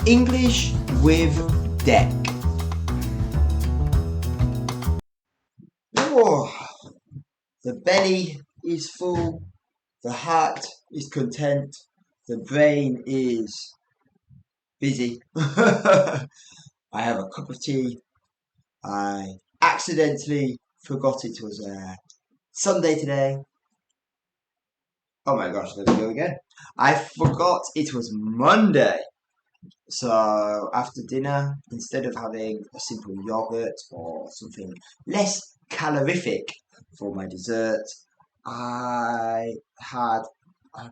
English with Deck. Oh, the belly is full, the heart is content, the brain is busy. I have a cup of tea. I accidentally forgot it was Sunday today. Oh my gosh, there we go again. I forgot it was Monday. So after dinner, instead of having a simple yogurt or something less calorific for my dessert, I had a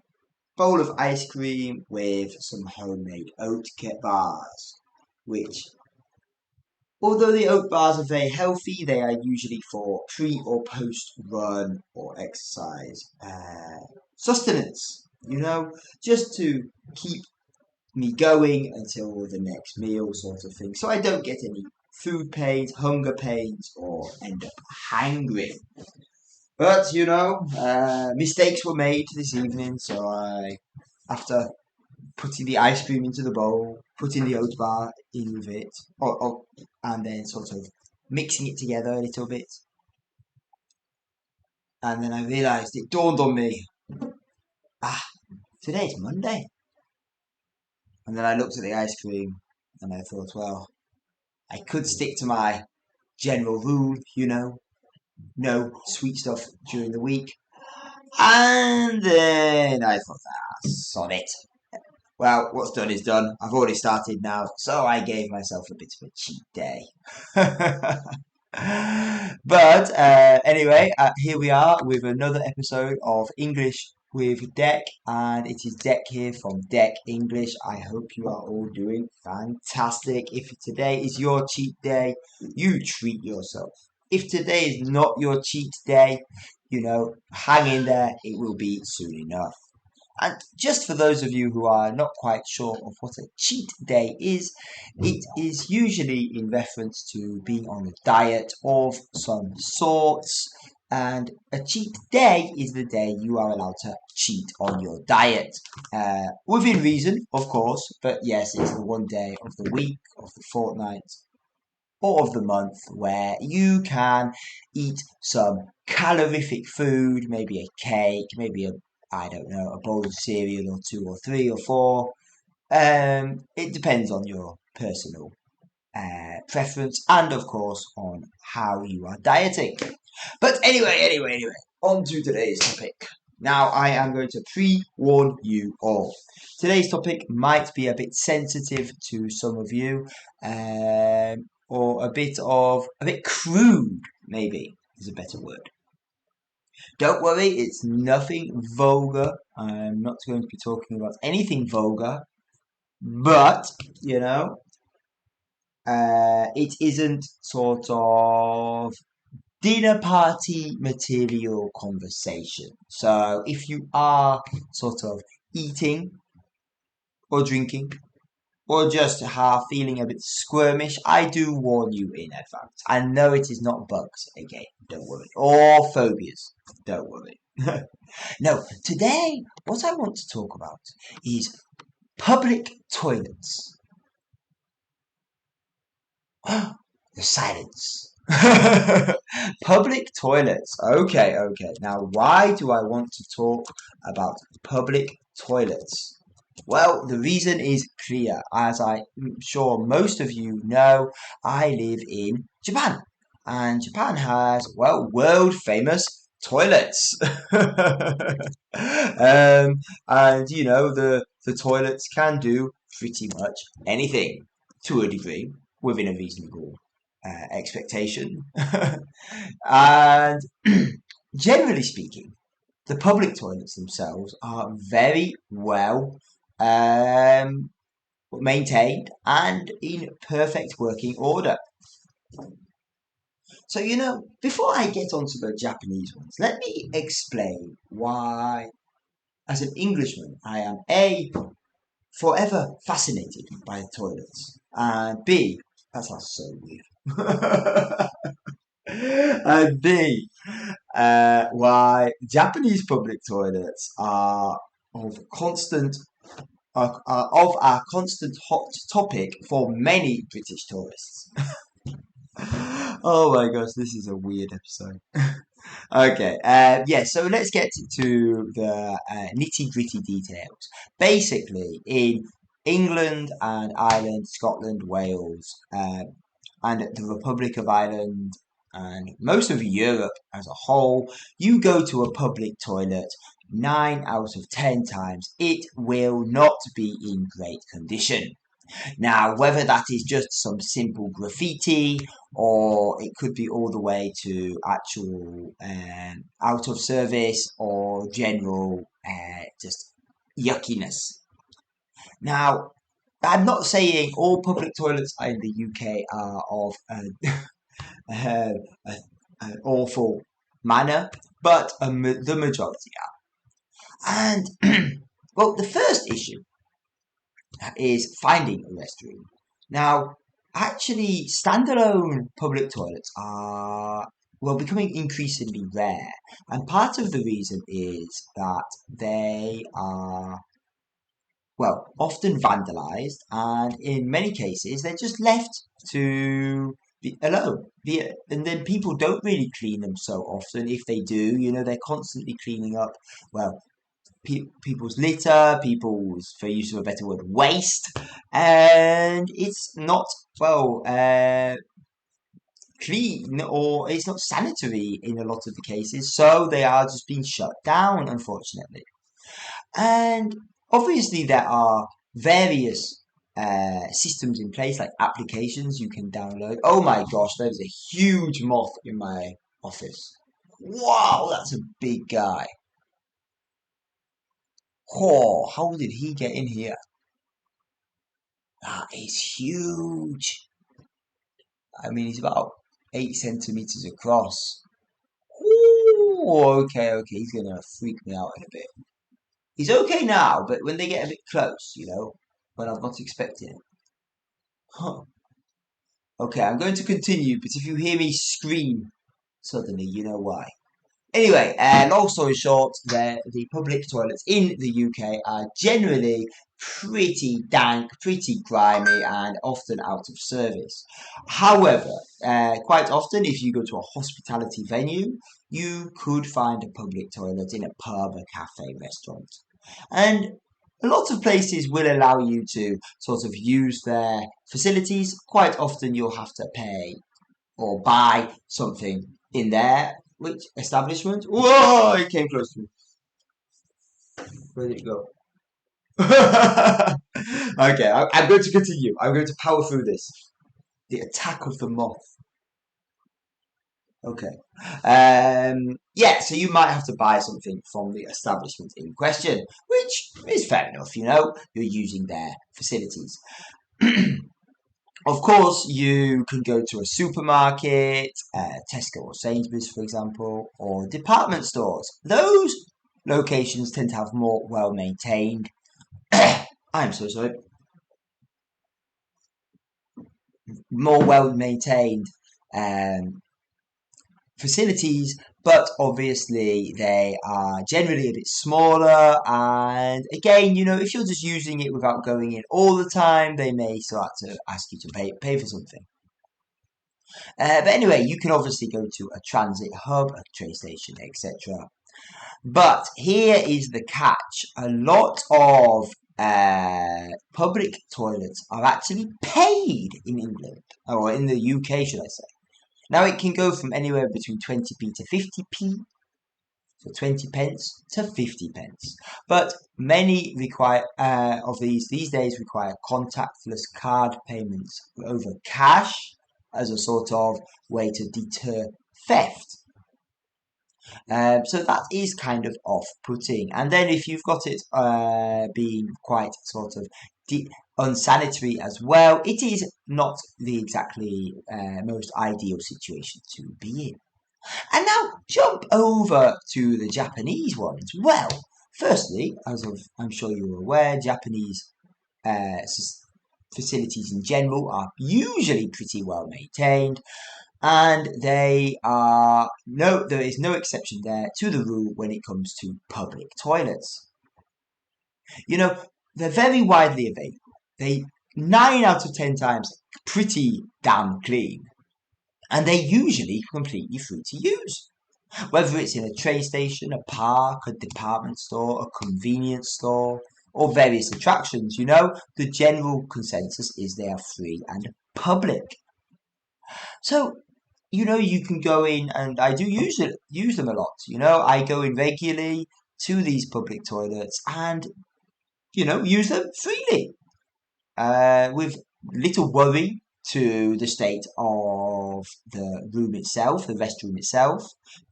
bowl of ice cream with some homemade oat bars, which, although the oat bars are very healthy, they are usually for pre or post run or exercise sustenance, just to keep me going until the next meal, sort of thing. So I don't get any food pains, hunger pains, or end up hangry. But mistakes were made this evening. So after putting the ice cream into the bowl, putting the oat bar in with it, and then sort of mixing it together a little bit, and then I realised it dawned on me. Today's Monday. And then I looked at the ice cream and I thought, well, I could stick to my general rule, no sweet stuff during the week. And then I thought, sod it. Well, what's done is done. I've already started now, so I gave myself a bit of a cheat day. But anyway, here we are with another episode of English with Deck, and it is Deck here from Deck English. I hope you are all doing fantastic. If today is your cheat day, you treat yourself. If today is not your cheat day, hang in there, it will be soon enough. And just for those of you who are not quite sure of what a cheat day is, it is usually in reference to being on a diet of some sorts. And a cheat day is the day you are allowed to cheat on your diet. Within reason, of course, but yes, it's the one day of the week, of the fortnight, or of the month where you can eat some calorific food, maybe a cake, maybe I don't know, a bowl of cereal or two or three or four. It depends on your personal preference and, of course, on how you are dieting. But anyway, on to today's topic. Now, I am going to pre-warn you all. Today's topic might be a bit sensitive to some of you, or a bit crude, maybe is a better word. Don't worry, it's nothing vulgar. I'm not going to be talking about anything vulgar, but it isn't sort of dinner party material conversation. So if you are sort of eating or drinking or just half feeling a bit squirmish, I do warn you in advance. I know it is not bugs again, don't worry, or phobias, don't worry. No, today what I want to talk about is public toilets. The silence. Public toilets. Okay. Now, why do I want to talk about public toilets? Well, the reason is clear. As I'm sure most of you know, I live in Japan. And Japan has, well, world famous toilets. And, the toilets can do pretty much anything to a degree within a reasonable expectation. And generally speaking, the public toilets themselves are very well maintained and in perfect working order. So, before I get onto the Japanese ones, let me explain why, as an Englishman, I am A, forever fascinated by the toilets, and B, that sounds so weird, and B, why Japanese public toilets are of constant of our constant hot topic for many British tourists. Oh my gosh, this is a weird episode. Okay, yeah, so let's get to the nitty-gritty details. Basically, in England and Ireland, Scotland, Wales, and the Republic of Ireland, and most of Europe as a whole, you go to a public toilet, 9 out of 10 times, it will not be in great condition. Now, whether that is just some simple graffiti or it could be all the way to actual out of service or general just yuckiness. Now, I'm not saying all public toilets in the UK are of uh, a, an awful manner, but the majority are. And, well, the first issue is finding a restroom. Now, actually, standalone public toilets are, well, becoming increasingly rare. And part of the reason is that they are, well, often vandalized, and in many cases, they're just left to be alone. And then people don't really clean them so often. If they do, they're constantly cleaning up, well, people's litter, people's, for use of a better word, waste, and it's not, well, clean, or it's not sanitary in a lot of the cases, so they are just being shut down, unfortunately. And obviously, there are various systems in place, like applications you can download. Oh my gosh, there's a huge moth in my office. Wow, that's a big guy. Oh, how did he get in here? That is huge. I mean, he's about 8 centimeters across. Ooh, okay, he's gonna freak me out in a bit. He's okay now, but when they get a bit close, when I'm not expecting it. Huh. Okay, I'm going to continue, but if you hear me scream suddenly, you know why. Anyway, long story short, the public toilets in the UK are generally pretty dank, pretty grimy, and often out of service. However, quite often, if you go to a hospitality venue, you could find a public toilet in a pub, a cafe, restaurant. And a lot of places will allow you to sort of use their facilities. Quite often, you'll have to pay or buy something in there. Which establishment? Whoa! It came close to me. Where did it go? Okay, I'm going to continue. I'm going to power through this. The attack of the moth. Okay. Yeah, so you might have to buy something from the establishment in question, which is fair enough, you're using their facilities. Of course, you can go to a supermarket, Tesco or Sainsbury's, for example, or department stores. Those locations tend to have more well maintained. I'm so sorry. More well maintained um, facilities, but obviously they are generally a bit smaller. And again, if you're just using it without going in all the time, they may start to ask you to pay for something. But anyway, you can obviously go to a transit hub, a train station, etc. But here is the catch. A lot of public toilets are actually paid in England, or in the UK, should I say. Now, it can go from anywhere between 20p to 50p, so 20 pence to 50 pence. But many require of these days require contactless card payments over cash as a sort of way to deter theft. So that is kind of off-putting. And then if you've got it being quite sort of unsanitary as well, it is not the exactly most ideal situation to be in. And now jump over to the Japanese ones. Well, firstly, I'm sure you're aware, Japanese facilities in general are usually pretty well maintained, and there is no exception there to the rule when it comes to public toilets. You know, they're very widely available. They 9 out of 10 times pretty damn clean, and they're usually completely free to use. Whether it's in a train station, a park, a department store, a convenience store, or various attractions, the general consensus is they are free and public. So, you can go in, and I do use them a lot. I go in regularly to these public toilets and, use them freely, with little worry to the state of the room itself, the restroom itself.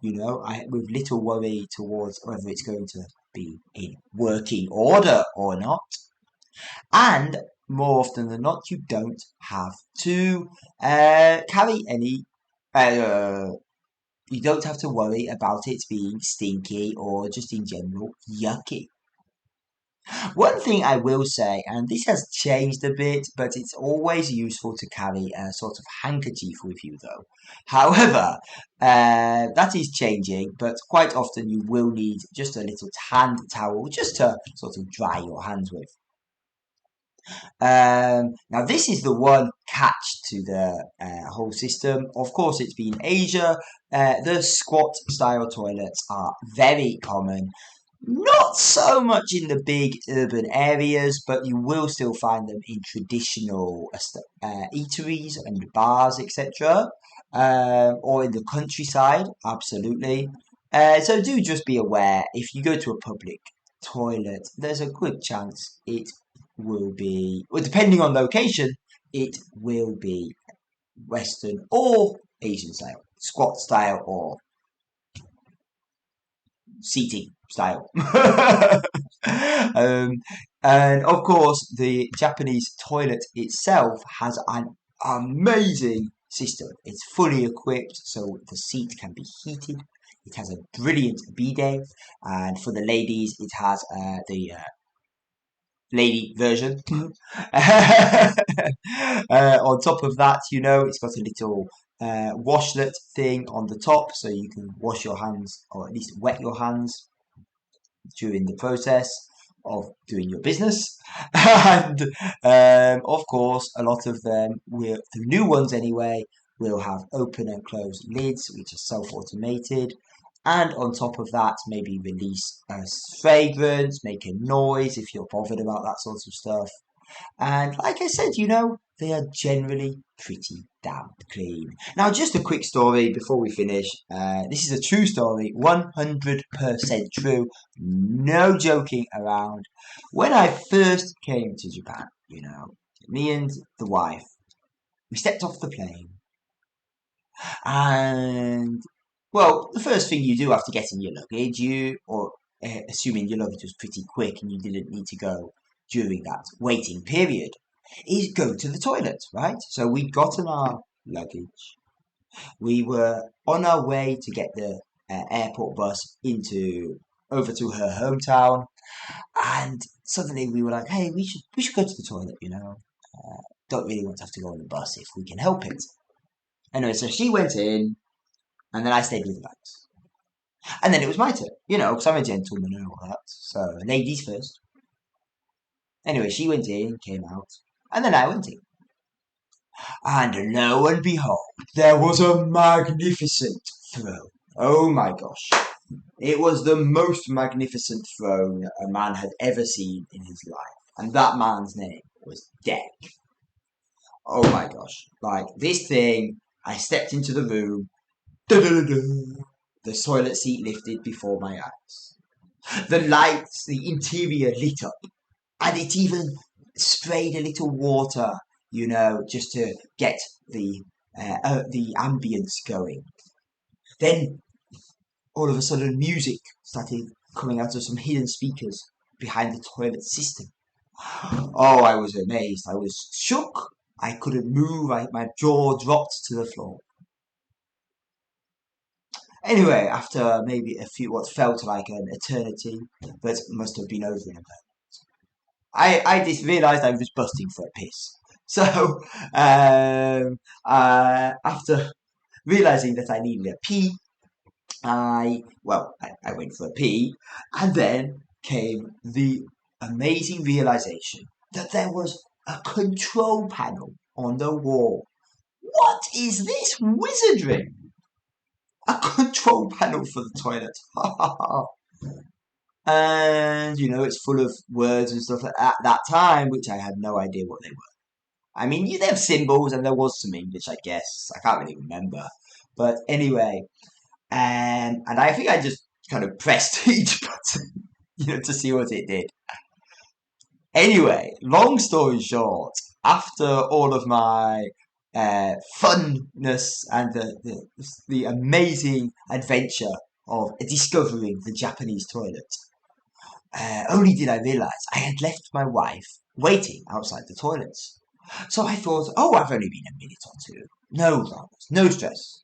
With little worry towards whether it's going to be in working order or not. And more often than not, you don't have to carry any. Uh, you don't have to worry about it being stinky or just in general yucky. One thing I will say, and this has changed a bit, but it's always useful to carry a sort of handkerchief with you, though. However, that is changing, but quite often you will need just a little hand towel just to sort of dry your hands with. Now, this is the one catch to the whole system. Of course, it's been Asia. The squat style toilets are very common. Not so much in the big urban areas, but you will still find them in traditional eateries and bars, etc. Or in the countryside, absolutely. So do just be aware, if you go to a public toilet, there's a good chance it will be, well, depending on location, it will be Western or Asian style, squat style or seating style. um, and of course, the Japanese toilet itself has an amazing system. It's fully equipped, so the seat can be heated. It has a brilliant bidet, and for the ladies, it has the lady version. On top of that, it's got a little washlet thing on the top, so you can wash your hands, or at least wet your hands during the process of doing your business. And of course, a lot of them will, the new ones anyway, will have open and closed lids, which are self-automated. And on top of that, maybe release a fragrance, make a noise if you're bothered about that sort of stuff. And like I said, they are generally pretty damn clean. Now, just a quick story before we finish. This is a true story, 100% true, no joking around. When I first came to Japan, me and the wife, we stepped off the plane, and well, the first thing you do after getting your luggage, assuming your luggage was pretty quick and you didn't need to go during that waiting period, is go to the toilet, right? So we'd gotten our luggage. We were on our way to get the airport bus over to her hometown, and suddenly we were like, "Hey, we should go to the toilet, Don't really want to have to go on the bus if we can help it." Anyway, so she went in, and then I stayed with the bags. And then it was my turn, because I'm a gentleman and all that. So, ladies first. Anyway, she went in, came out, and then I went in. And lo and behold, there was a magnificent throne. Oh my gosh. It was the most magnificent throne a man had ever seen in his life. And that man's name was Deck. Oh my gosh. Like, this thing, I stepped into the room. The toilet seat lifted before my eyes. The lights, the interior lit up. And it even sprayed a little water, just to get the ambience going. Then, all of a sudden, music started coming out of some hidden speakers behind the toilet system. Oh, I was amazed. I was shook. I couldn't move. My jaw dropped to the floor. Anyway, after maybe what felt like an eternity, but must have been over in a moment, I just realised I was busting for a piss. So, after realising that I needed a pee, I went for a pee, and then came the amazing realization that there was a control panel on the wall. What is this wizardry? A control panel for the toilet. And, it's full of words and stuff at that time, which I had no idea what they were. I mean, they have symbols and there was some English, I guess. I can't really remember. But anyway, and I think I just kind of pressed each button, to see what it did. Anyway, long story short, after all of my funness and the amazing adventure of discovering the Japanese toilet, only did I realize I had left my wife waiting outside the toilets. So I thought, oh, I've only been a minute or two. No dramas, no stress.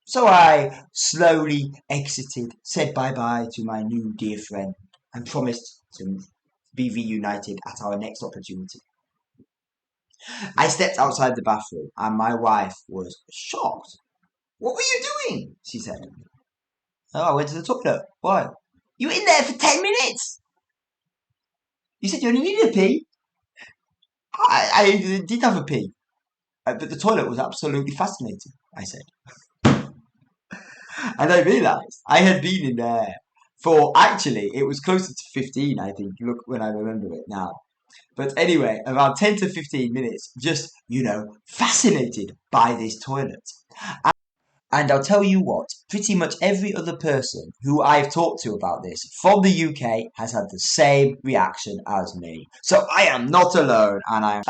So I slowly exited, said bye-bye to my new dear friend, and promised to be reunited at our next opportunity. I stepped outside the bathroom, and my wife was shocked. What were you doing? She said. Oh, I went to the toilet. Why? You were in there for 10 minutes. You said you only needed a pee. I did have a pee. But the toilet was absolutely fascinating, I said. And I realised I had been in there for, actually, it was closer to 15, I think. Look, when I remember it now. But anyway, around 10 to 15 minutes, just, fascinated by this toilet. And I'll tell you what, pretty much every other person who I've talked to about this from the UK has had the same reaction as me. So I am not alone, and I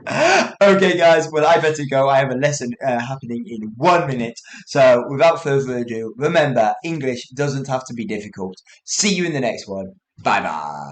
am... Okay, guys, well, I better go. I have a lesson happening in 1 minute. So without further ado, remember, English doesn't have to be difficult. See you in the next one. Bye-bye.